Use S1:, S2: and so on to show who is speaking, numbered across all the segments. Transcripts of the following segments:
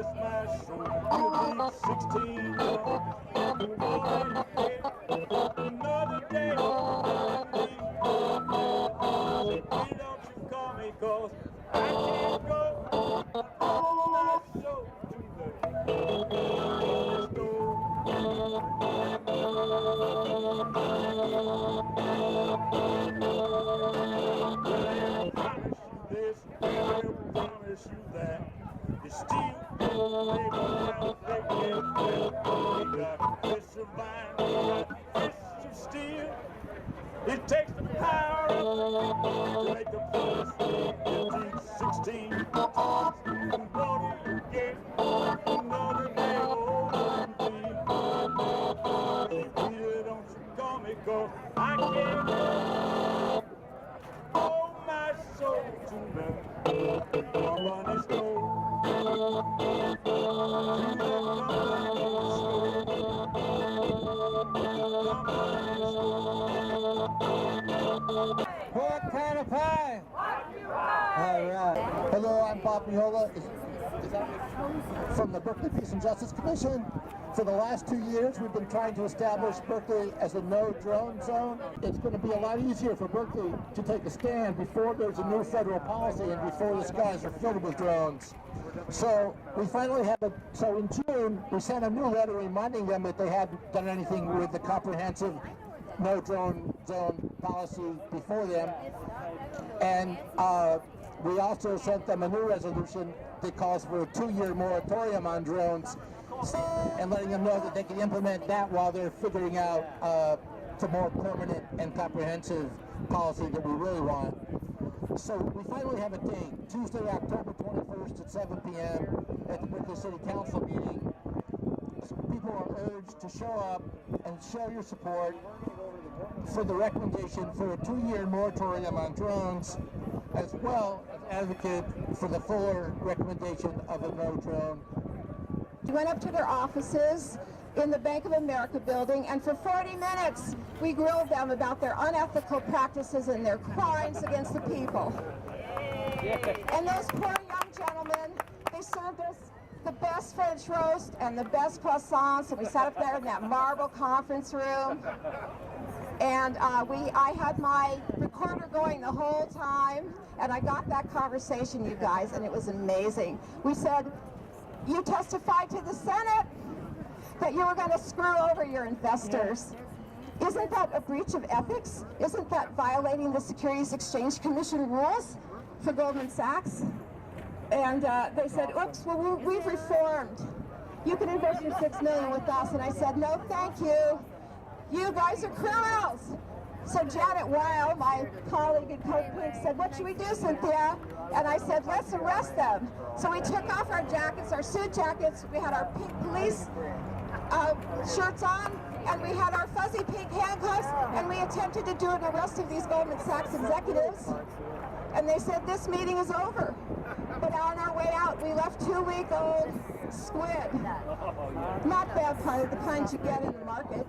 S1: bless my soul. You'll be 16 another day. Say, don't you call me, 'cause I can't go on my soul to the store. This, I will promise you that you still live around they got fish of iron, they got fish of steel. It takes the power of to make a promise. You need 16 times and what do you get? Another day old and Peter, don't you call me, 'cause I can't hold my soul to the company store.
S2: What kind of pie? All right. Hello, I'm Bob Miola. Is that from the Berkeley Peace and Justice Commission. For the last 2 years, we've been trying to establish Berkeley as a no-drone zone. It's going to be a lot easier for Berkeley to take a stand before there's a new federal policy and before the skies are filled with drones. So we finally have so in June, we sent a new letter reminding them that they hadn't done anything with the comprehensive no-drone zone policy before them. And we also sent them a new resolution that calls for a 2-year moratorium on drones and letting them know that they can implement that while they're figuring out the more permanent and comprehensive policy that we really want. So we finally have a date, Tuesday, October 21st at 7 p.m. at the Berkeley City Council meeting. So people are urged to show up and show your support for the recommendation for a 2-year moratorium on drones, as well as advocate for the fuller recommendation of a no-drone.
S3: We went up to their offices in the Bank of America building, and for 40 minutes we grilled them about their unethical practices and their crimes against the people. And those poor young gentlemen, they served us the best French roast and the best croissants, and we sat up there in that marble conference room. And I had my recorder going the whole time, and I got that conversation, you guys, and it was amazing. We said, you testified to the Senate that you were going to screw over your investors. Isn't that a breach of ethics? Isn't that violating the Securities Exchange Commission rules for Goldman Sachs? And they said, oops, well, we've reformed. You can invest your $6 million with us. And I said, no, thank you. You guys are criminals. So Janet Weil, my colleague at Code Pink, said, what should we do, Cynthia? And I said, let's arrest them. So we took off our jackets, our suit jackets. We had our pink police shirts on, and we had our fuzzy pink handcuffs, and we attempted to do an arrest of these Goldman Sachs executives. And they said, this meeting is over. But on our way out, we left 2-week-old squid. Not bad kind, the kind you get in the market.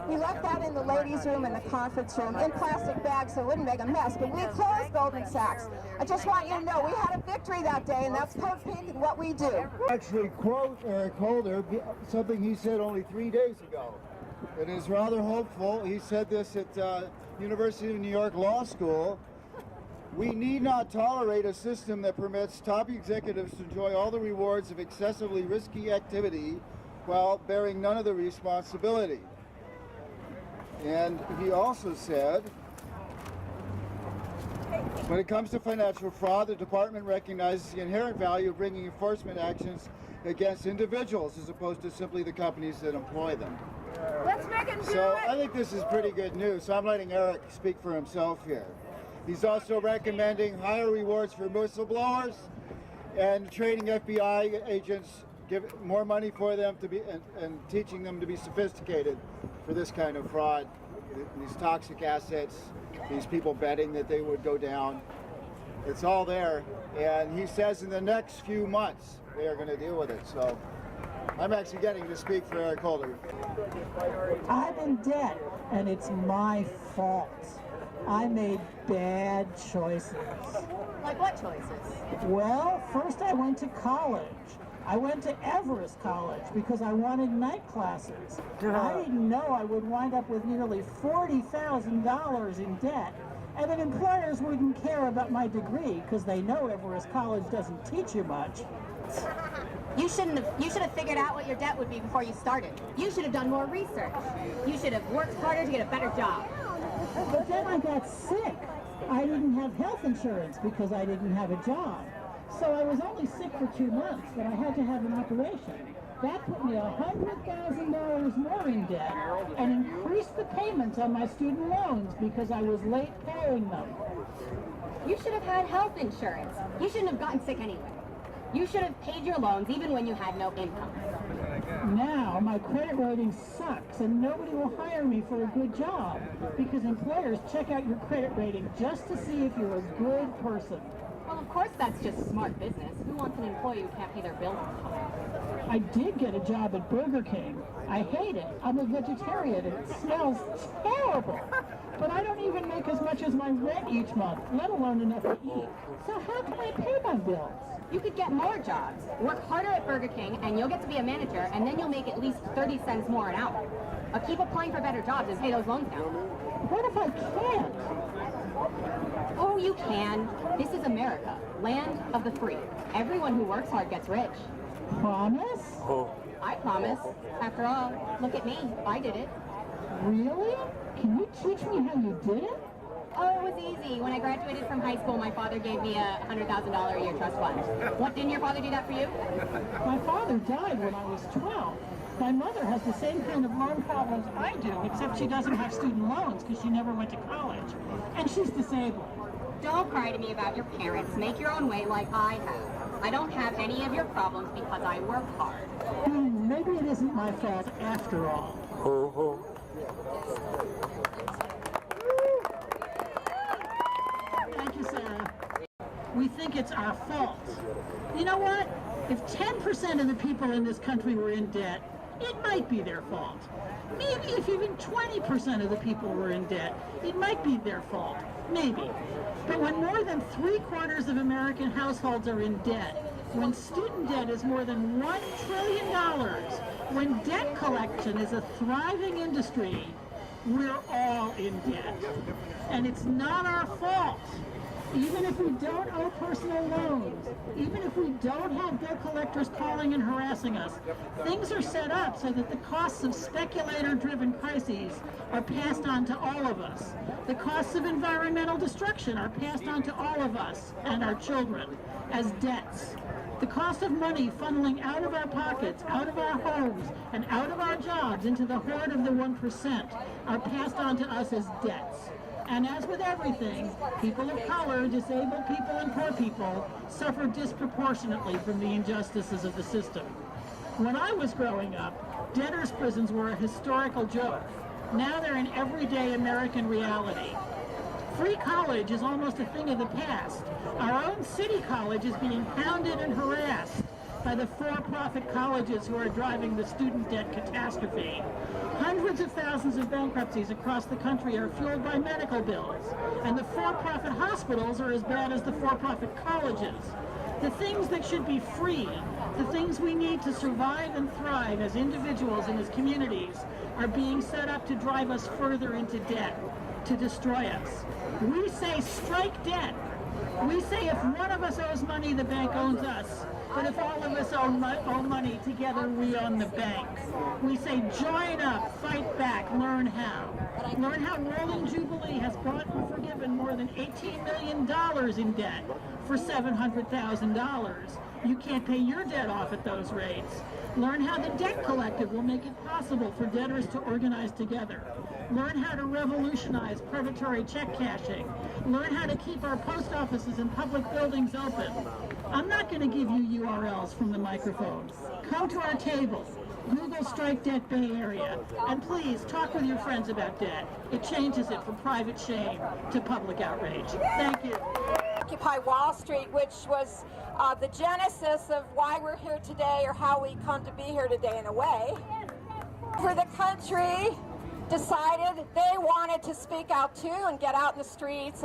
S3: We left that in the ladies' room and the conference room in plastic bags so it wouldn't make a mess. But we closed Goldman Sachs. I just want you to know we had a victory that day, and that's Code Pink and what we do.
S4: Actually quote Eric Holder, something he said only 3 days ago. It is rather hopeful. He said this at University of New York Law School. We need not tolerate a system that permits top executives to enjoy all the rewards of excessively risky activity while bearing none of the responsibility. And he also said, when it comes to financial fraud, the department recognizes the inherent value of bringing enforcement actions against individuals as opposed to simply the companies that employ them.
S3: Let's make it
S4: So I think this is pretty good news. So I'm letting Eric speak for himself here. He's also recommending higher rewards for whistleblowers and training FBI agents, give more money for them to be and teaching them to be sophisticated for this kind of fraud, these toxic assets, these people betting that they would go down. It's all there, and he says in the next few months they are going to deal with it. So I'm actually getting to speak for Eric Holder.
S5: I'm in debt, and it's my fault. I made bad choices.
S3: Like what choices?
S5: Well, first I went to college. I went to Everest College because I wanted night classes. I didn't know I would wind up with nearly $40,000 in debt, and that employers wouldn't care about my degree because they know Everest College doesn't teach you much.
S6: You should have figured out what your debt would be before you started. You should have done more research. You should have worked harder to get a better job.
S5: But then I got sick. I didn't have health insurance because I didn't have a job. So I was only sick for 2 months, but I had to have an operation. That put me $100,000 more in debt and increased the payments on my student loans because I was late paying them.
S6: You should have had health insurance. You shouldn't have gotten sick anyway. You should have paid your loans even when you had no income.
S5: Now my credit rating sucks and nobody will hire me for a good job because employers check out your credit rating just to see if you're a good person.
S6: Well, of course that's just smart business. Who wants an employee who can't pay their bills on time?
S5: I did get a job at Burger King. I hate it. I'm a vegetarian and it smells terrible. But I don't even make as much as my rent each month, let alone enough to eat. So how can I pay my bills?
S6: You could get more jobs. Work harder at Burger King and you'll get to be a manager and then you'll make at least 30 cents more an hour. Keep applying for better jobs and pay those loans down.
S5: What if I can't?
S6: Oh, you can. This is America, land of the free. Everyone who works hard gets rich.
S5: Promise?
S6: I promise. After all, look at me. I did it.
S5: Really? Can you teach me how you did it?
S6: Oh, it was easy. When I graduated from high school, my father gave me a $100,000 a year trust fund. What, didn't your father do that for you?
S5: My father died when I was 12. My mother has the same kind of loan problems I do, except she doesn't have student loans because she never went to college. And she's disabled.
S6: Don't cry to me about your parents. Make your own way like I have. I don't have any of your problems because I work hard.
S5: Maybe it isn't my fault after all. Thank you, Sarah. We think it's our fault. You know what? If 10% of the people in this country were in debt, it might be their fault. Maybe if even 20% of the people were in debt, it might be their fault. Maybe. But when more than 3/4 of American households are in debt, when student debt is more than $1 trillion, when debt collection is a thriving industry, we're all in debt. And it's not our fault. Even if we don't owe personal loans, even if we don't have bill collectors calling and harassing us, things are set up so that the costs of speculator-driven crises are passed on to all of us. The costs of environmental destruction are passed on to all of us and our children as debts. The cost of money funneling out of our pockets, out of our homes, and out of our jobs into the hoard of the 1% are passed on to us as debts. And as with everything, people of color, disabled people, and poor people suffer disproportionately from the injustices of the system. When I was growing up, debtors' prisons were a historical joke. Now they're an everyday American reality. Free college is almost a thing of the past. Our own city college is being hounded and harassed by the for-profit colleges who are driving the student debt catastrophe. Hundreds of thousands of bankruptcies across the country are fueled by medical bills, and the for-profit hospitals are as bad as the for-profit colleges. The things that should be free, the things we need to survive and thrive as individuals and as communities, are being set up to drive us further into debt, to destroy us. We say strike debt. We say if one of us owes money, the bank owns us. But if all of us owe money, together we own the bank. We say join up, fight back, learn how. Learn how Rolling Jubilee has bought and forgiven more than $18 million in debt for $700,000. You can't pay your debt off at those rates. Learn how the debt collective will make it possible for debtors to organize together. Learn how to revolutionize predatory check cashing. Learn how to keep our post offices and public buildings open. I'm not going to give you URLs from the microphone. Come to our table. Google Strike Debt Bay Area. And please talk with your friends about debt. It changes it from private shame to public outrage. Thank you.
S3: Occupy Wall Street, which was the genesis of why we're here today, or how we come to be here today in a way. For the country decided they wanted to speak out too and get out in the streets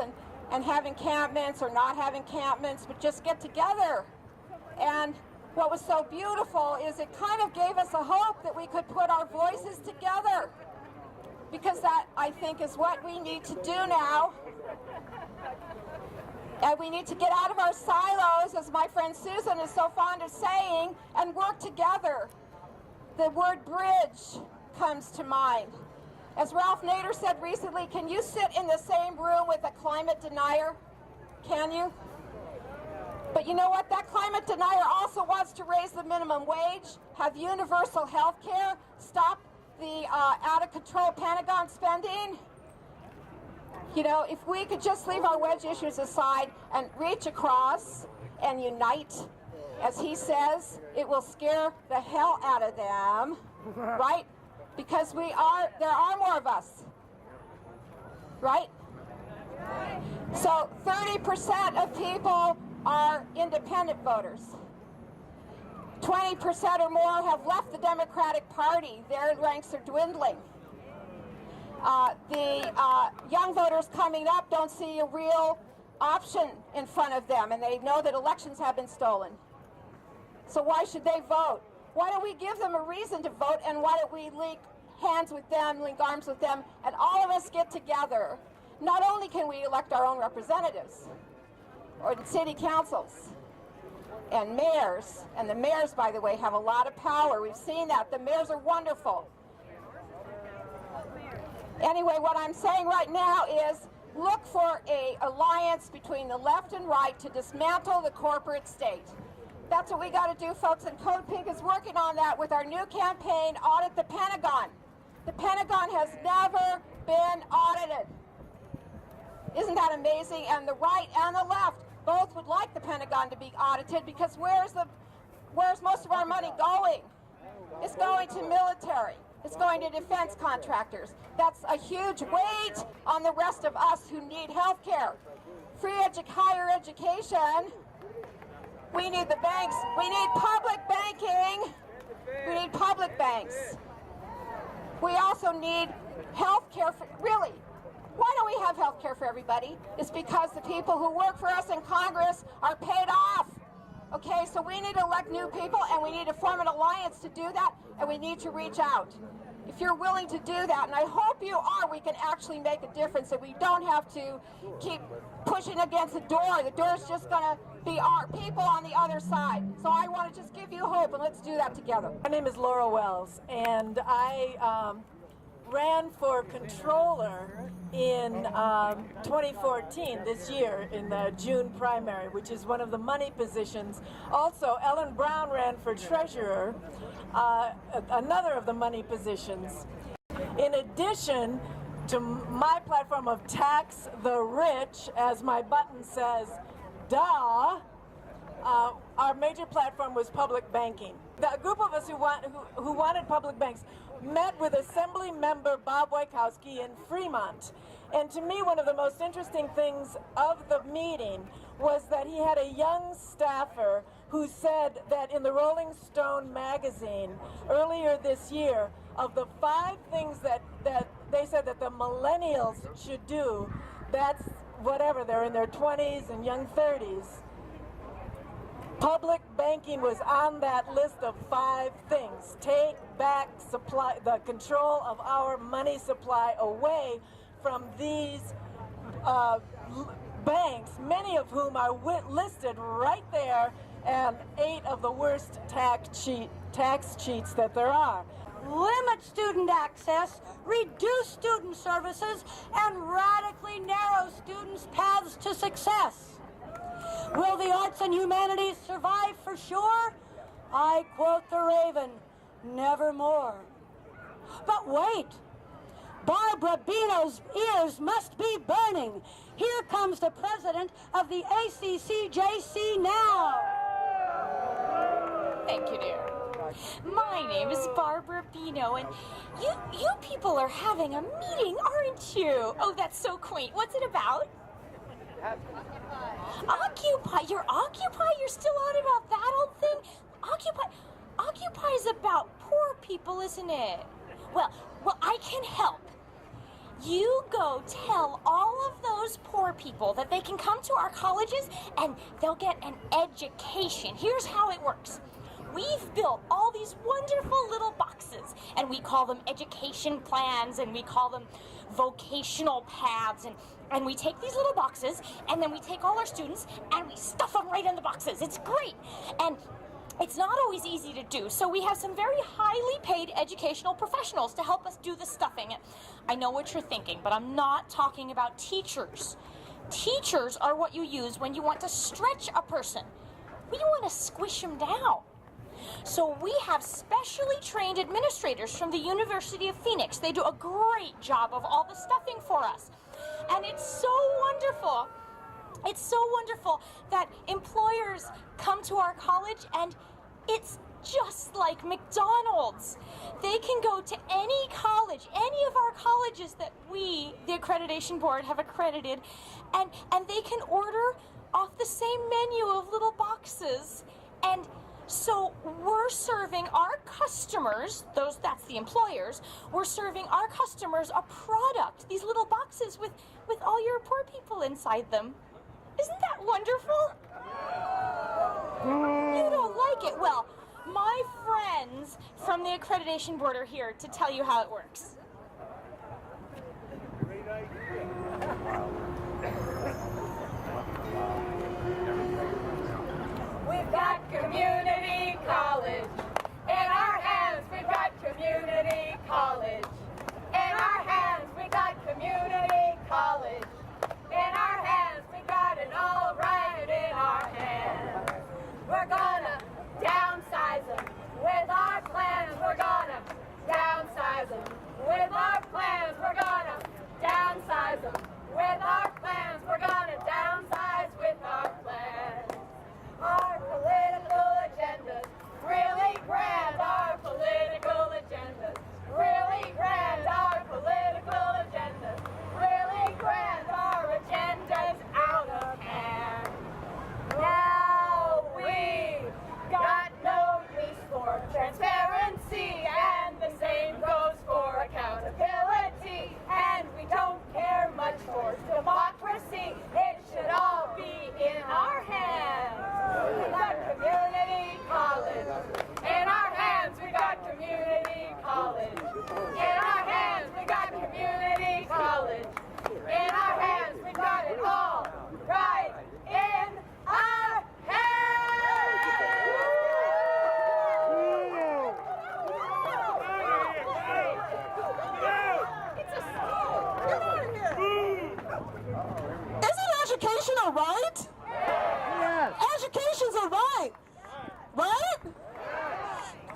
S3: and have encampments or not have encampments, but just get together. And what was so beautiful is it kind of gave us a hope that we could put our voices together, because that, I think, is what we need to do now. And we need to get out of our silos, as my friend Susan is so fond of saying, and work together. The word bridge comes to mind. As Ralph Nader said recently, can you sit in the same room with a climate denier? Can you? But you know what? That climate denier also wants to raise the minimum wage, have universal health care, stop the out-of-control Pentagon spending. You know, if we could just leave our wedge issues aside and reach across and unite, as he says, it will scare the hell out of them, right? Because there are more of us, right? So 30% of people are independent voters. 20% or more have left the Democratic Party. Their ranks are dwindling. The young voters coming up don't see a real option in front of them, and they know that elections have been stolen. So why should they vote? Why don't we give them a reason to vote, and why don't we link hands with them, link arms with them, and all of us get together? Not only can we elect our own representatives, or city councils, and mayors, and the mayors, by the way, have a lot of power. We've seen that. The mayors are wonderful. Anyway, what I'm saying right now is look for an alliance between the left and right to dismantle the corporate state. That's what we got to do, folks, and Code Pink is working on that with our new campaign, Audit the Pentagon. The Pentagon has never been audited. Isn't that amazing? And the right and the left both would like the Pentagon to be audited, because where's most of our money going? It's going to military. It's going to defense contractors. That's a huge weight on the rest of us who need health care. Higher education. We need the banks. We need public banking. We need public banks. We also need health care for, really, why don't we have health care for everybody? It's because the people who work for us in Congress are paid off. Okay, so we need to elect new people, and we need to form an alliance to do that, and we need to reach out. If you're willing to do that, and I hope you are, we can actually make a difference, and we don't have to keep pushing against the door. The door's just going to be our people on the other side. So I want to just give you hope, and let's do that together.
S7: My name is Laura Wells, and I ran for controller in 2014, this year, in the June primary, which is one of the money positions. Also, Ellen Brown ran for treasurer, another of the money positions. In addition to my platform of tax the rich, as my button says, duh, our major platform was public banking. The group of us who wanted public banks met with Assembly Member Bob Wachowski in Fremont. And to me, one of the most interesting things of the meeting was that he had a young staffer who said that in the Rolling Stone magazine earlier this year, of the 5 things that they said that the millennials should do, that's whatever, they're in their 20s and young 30s. Public banking was on that list of 5 things. Take back the control of our money supply away from these banks, many of whom are listed right there, and 8 of the worst tax cheats that there are.
S8: Limit student access, reduce student services, and radically narrow students' paths to success. Will the arts and humanities survive for sure? I quote the Raven, nevermore. But wait, Barbara Bino's ears must be burning. Here comes the president of the ACCJC now.
S9: Thank you, dear. My name is Barbara Bino, and you people are having a meeting, aren't you? Oh, that's so quaint. What's it about? Occupy. You're Occupy? You're still on about that old thing? Occupy is about poor people, isn't it? Well, I can help. You go tell all of those poor people that they can come to our colleges and they'll get an education. Here's how it works. fill all these wonderful little boxes, and we call them education plans, and we call them vocational paths, and we take these little boxes, and then we take all our students, and we stuff them right in the boxes. It's great. And it's not always easy to do, so we have some very highly paid educational professionals to help us do the stuffing. I know what you're thinking, but I'm not talking about teachers. Teachers are what you use when you want to stretch a person. We want to squish them down. So we have specially trained administrators from the University of Phoenix. They do a great job of all the stuffing for us. And it's so wonderful. It's so wonderful that employers come to our college, and it's just like McDonald's. They can go to any college, any of our colleges that we, the accreditation board, have accredited, and they can order off the same menu of little boxes. And so we're serving our customers, that's the employers, we're serving our customers a product, these little boxes with all your poor people inside them. Isn't that wonderful? You don't like it? Well, my friends from the accreditation board are here to tell you how it works.
S1: Great idea.
S10: We've got community college. In our hands, we've got community college. In our hands, we got community college. In our hands, we got it all right in our hands. We're gonna downsize them. With our plans, we're gonna downsize them. With our plans, we're gonna downsize them. With our plans, we're gonna downsize with our plans. Our political agendas, really grand. Our political agendas, really grand. Our political agendas, really grand. Our agenda's out of hand. Now we've got no use for transparency, and the same goes for accountability. And we don't care much for democracy. It should all be in our hands. We got community college. In our hands, we got community college. In our hands, we got community college. In our hands, we got it all right in our hands. It's a school. Get out of here.
S11: Isn't education a right?
S2: Yes.
S11: Education's a right. Right?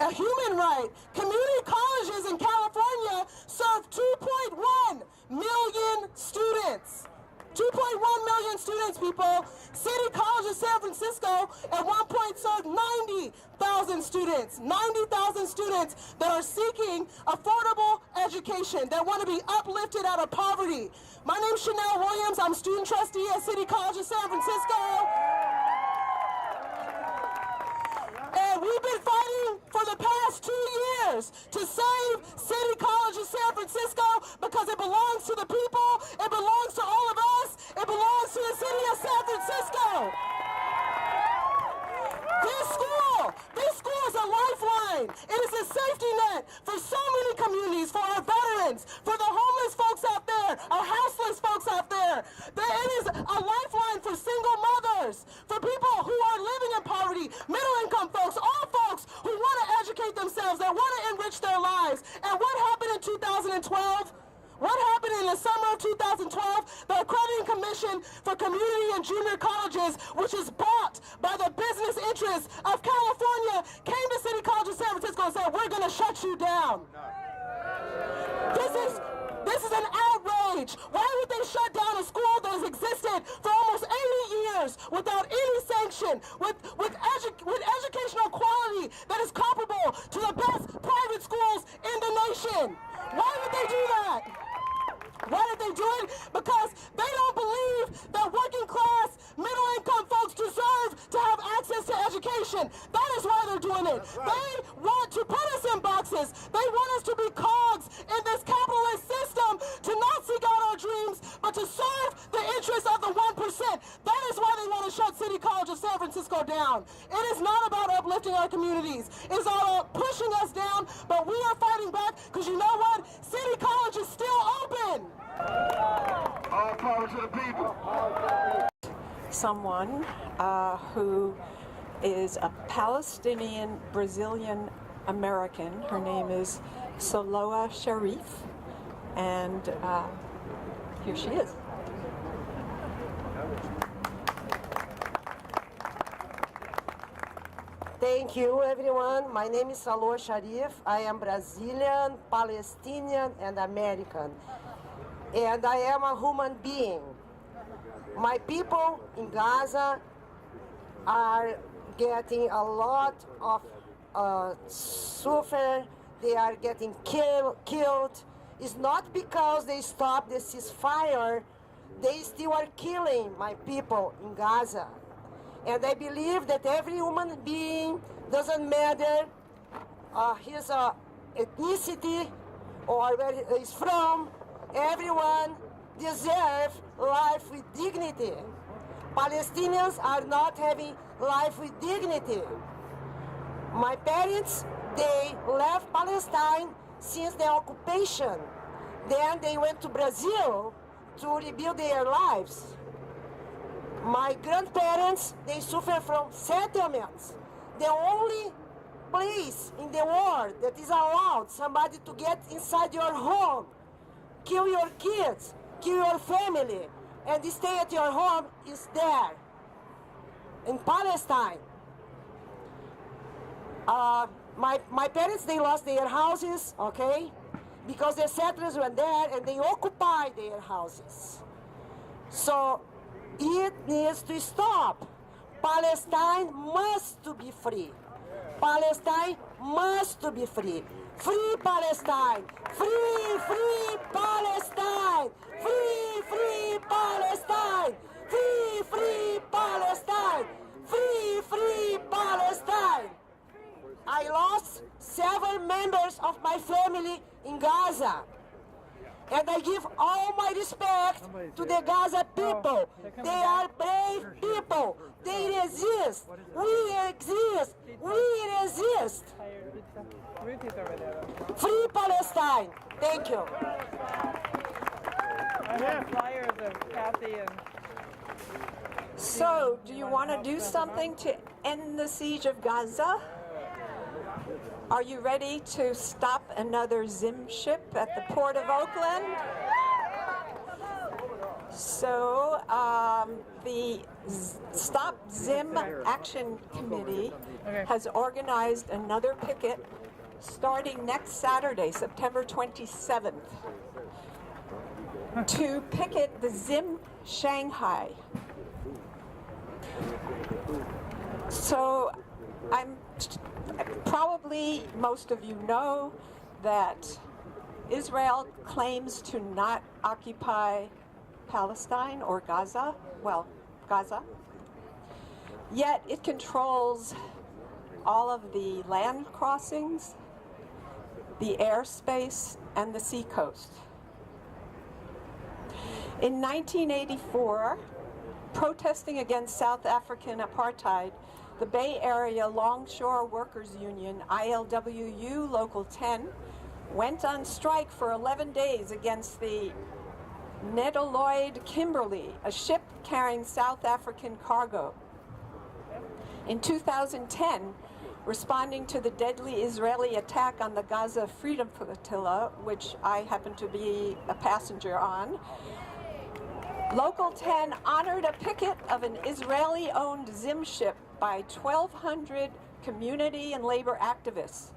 S11: A human right. Community colleges in California serve 2.1 million students. 2.1 million students, people. City College of San Francisco at one point served 90,000 students. 90,000 students that are seeking affordable education, that want to be uplifted out of poverty. My name's Chanel Williams. I'm student trustee at City College of San Francisco. And we've been fighting for the past 2 years to save City College of San Francisco because it belongs to the people, it belongs to all of us, it belongs to the city of San Francisco. This school is a lifeline. It is a safety net for so many communities, for our veterans, for the homeless folks out there, our houseless folks out there. It is a lifeline for single mothers, for people who are living in poverty, middle-income folks, all folks who want to educate themselves, that want to enrich their lives. And what happened in 2012? What happened in the summer of 2012? The Accrediting Commission for Community and Junior Colleges, which is bought by the business interests of California, came to City College of San Francisco and said, we're going to shut you down. This is an outrage. Why would they shut down a school that has existed for almost 80 years without any sanction, with educational quality that is comparable to the best private schools in the nation? Why would they do that? Why did they do it? Because they don't believe that working class, middle income folks deserve to have access to education. That is why they're doing it. They want to put us in boxes. They want us to be cogs in this capitalist system, to not seek out our dreams, but to serve the interests of the 1%. That is why they want to shut City College of San Francisco down. down. It is not about uplifting our communities. It's all about pushing us down, but we are fighting back because you know what? City College is still open.
S12: All power to the people.
S7: Someone who is a Palestinian Brazilian American. Her name is Saloa Sharif, and here she is.
S13: Thank you, everyone. My name is Saloa Sharif. I am Brazilian, Palestinian, and American. And I am a human being. My people in Gaza are getting a lot of suffer. They are getting killed. It's not because they stopped the ceasefire. They still are killing my people in Gaza. And I believe that every human being, doesn't matter his ethnicity or where he is from, everyone deserves life with dignity. Palestinians are not having life with dignity. My parents, they left Palestine since the occupation. Then they went to Brazil to rebuild their lives. My grandparents, they suffer from settlements. The only place in the world that is allowed somebody to get inside your home, kill your kids, kill your family, and stay at your home is there, in Palestine. My parents, they lost their houses, okay? Because the settlers were there and they occupied their houses. So it needs to stop. Palestine must to be free. Palestine must to be free. Free Palestine! Free, free Palestine! Free, free Palestine! Free, free Palestine! Free, free Palestine! I lost several members of my family in Gaza. And I give all my respect to the Gaza people. They are brave people. They resist. We exist. We resist. Free Palestine. Thank you.
S14: I have flyers of Kathy and...
S7: So, do you want to do something to end the siege of Gaza? Are you ready to stop another Zim ship at the port of Oakland? So, the Stop Zim Action Committee has organized another picket starting next Saturday, September 27th, to picket the Zim Shanghai. So, probably most of you know that Israel claims to not occupy Palestine or Gaza, well, Gaza, yet it controls all of the land crossings, the airspace, and the seacoast. In 1984, protesting against South African apartheid, the Bay Area Longshore Workers Union, ILWU Local 10, went on strike for 11 days against the Nedoloid Kimberley, a ship carrying South African cargo. In 2010, responding to the deadly Israeli attack on the Gaza Freedom Flotilla, which I happen to be a passenger on, Local 10 honored a picket of an Israeli-owned Zim ship by 1,200 community and labor activists,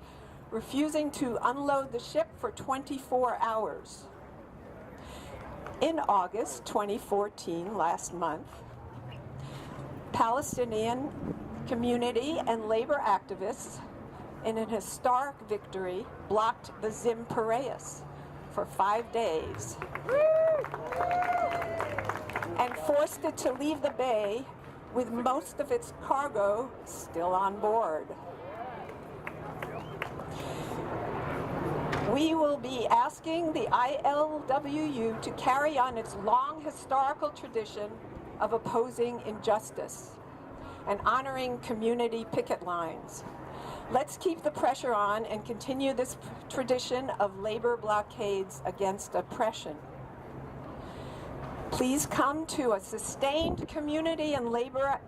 S7: refusing to unload the ship for 24 hours. In August 2014, last month, Palestinian community and labor activists, in an historic victory, blocked the Zim Piraeus for 5 days and forced it to leave the bay with most of its cargo still on board. We will be asking the ILWU to carry on its long historical tradition of opposing injustice.
S15: and honoring community picket lines. Let's keep the pressure on and continue this tradition of labor blockades against oppression. Please come to a sustained community and labor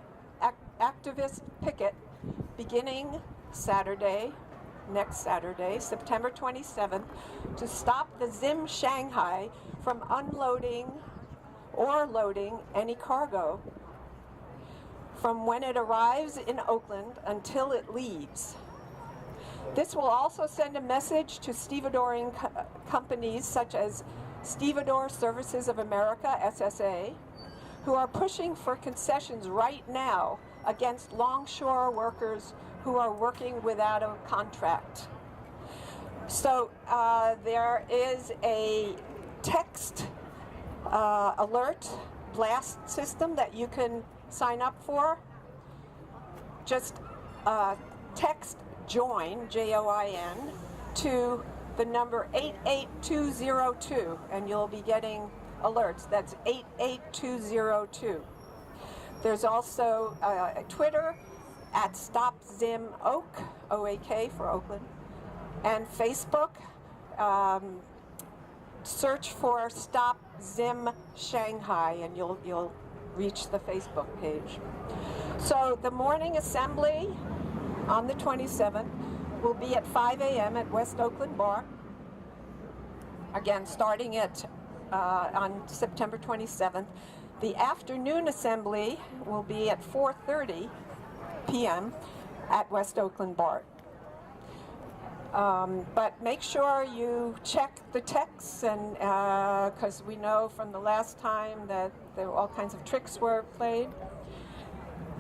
S15: activist picket beginning next Saturday, September 27th, to stop the Zim Shanghai from unloading or loading any cargo from when it arrives in Oakland until it leaves. This will also send a message to stevedoring companies such as Stevedore Services of America, SSA, who are pushing for concessions right now against longshore workers who are working without a contract. So there is a text alert blast system that you can sign up for. Just text JOIN, J-O-I-N, to the number 88202, and you'll be getting alerts. That's 88202. There's also Twitter at StopZimOak, O-A-K for Oakland, and Facebook. Search for Stop Zim Shanghai, and you'll reach the Facebook page. So the morning assembly on the 27th will be at 5 a.m. at West Oakland Bar. Again, starting at on September 27th. The afternoon assembly will be at 4:30 p.m. at West Oakland Bar. But make sure you check the texts, and because we know from the last time that there were all kinds of tricks were played.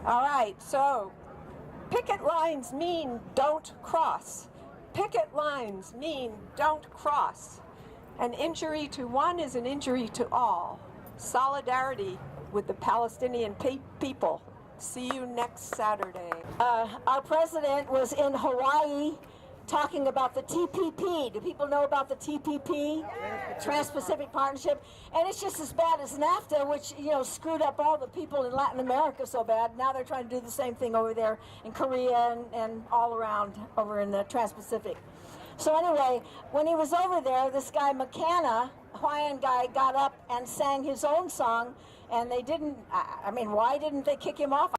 S15: All right, so picket lines mean don't cross. Picket lines mean don't cross. An injury to one is an injury to all. Solidarity with the Palestinian people. See you next Saturday.
S16: Our president was in Hawaii talking about the TPP. Do people know about the TPP? Trans-Pacific Partnership. And it's just as bad as NAFTA, which, you know, screwed up all the people in Latin America so bad. Now they're trying to do the same thing over there in Korea and all around over in the Trans-Pacific. So anyway, when he was over there, this guy McKenna, Hawaiian guy, got up and sang his own song, and they didn't, I mean, why didn't they kick him off?